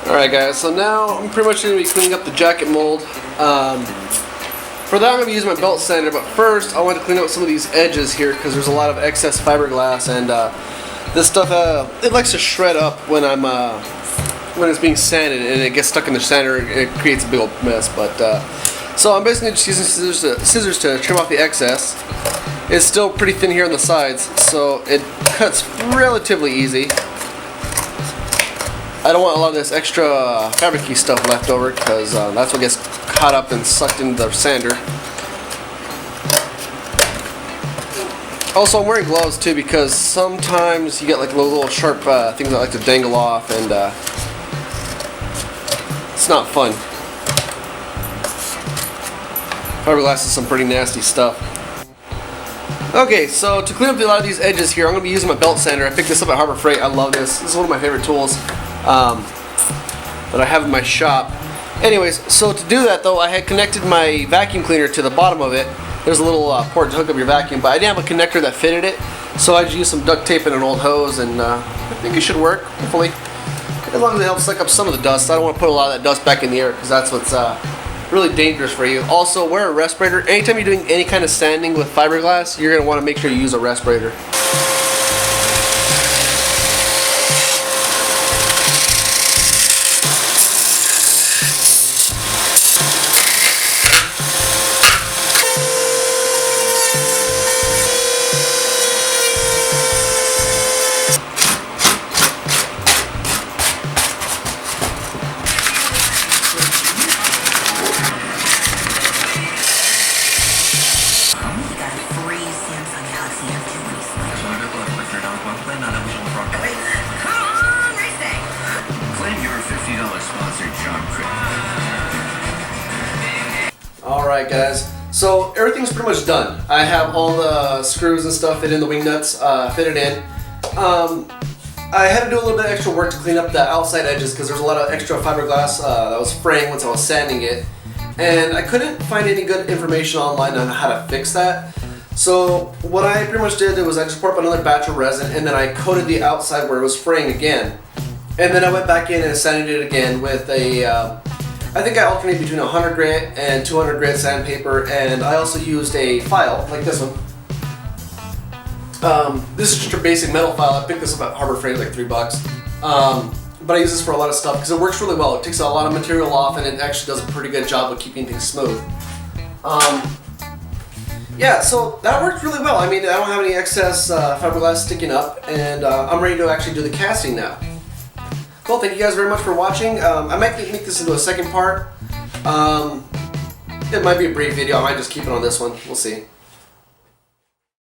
Alright guys, so now I'm pretty much going to be cleaning up the jacket mold. For that I'm going to be using my belt sander, but first I want to clean out some of these edges here because there's a lot of excess fiberglass, and this stuff it likes to shred up when it's being sanded, and it gets stuck in the sander. It creates a big old mess. But so I'm basically just using scissors to trim off the excess. It's still pretty thin here on the sides, so it cuts relatively easy. I don't want a lot of this extra fabric-y stuff left over because that's what gets caught up and sucked into the sander. Also, I'm wearing gloves too because sometimes you get like little sharp things that like to dangle off, and it's not fun. Fiberglass is some pretty nasty stuff. Okay, so to clean up a lot of these edges here, I'm going to be using my belt sander. I picked this up at Harbor Freight. I love this. This is one of my favorite tools that I have in my shop. Anyways, so to do that though, I had connected my vacuum cleaner to the bottom of it. There's a little port to hook up your vacuum, but I didn't have a connector that fitted it, so I just used some duct tape and an old hose, and I think it should work, hopefully. As long as it helps suck up some of the dust. I don't want to put a lot of that dust back in the air because that's what's really dangerous for you. Also, wear a respirator. Anytime you're doing any kind of sanding with fiberglass, you're going to want to make sure you use a respirator. Alright guys, so everything's pretty much done. I have all the screws and stuff fitted in, the wing nuts fitted in. I had to do a little bit of extra work to clean up the outside edges because there's a lot of extra fiberglass that was fraying once I was sanding it. And I couldn't find any good information online on how to fix that. So what I pretty much did was I just poured up another batch of resin, and then I coated the outside where it was fraying again. And then I went back in and sanded it again with a I think I alternate between 100 grit and 200 grit sandpaper, and I also used a file like this one. This is just a basic metal file. I picked this up at Harbor Freight, like $3. But I use this for a lot of stuff because it works really well. It takes a lot of material off, and it actually does a pretty good job of keeping things smooth. Yeah, so that worked really well. I mean, I don't have any excess fiberglass sticking up, and I'm ready to actually do the casting now. Cool, thank you guys very much for watching. I might make this into a second part. It might be a brief video. I might just keep it on this one. We'll see.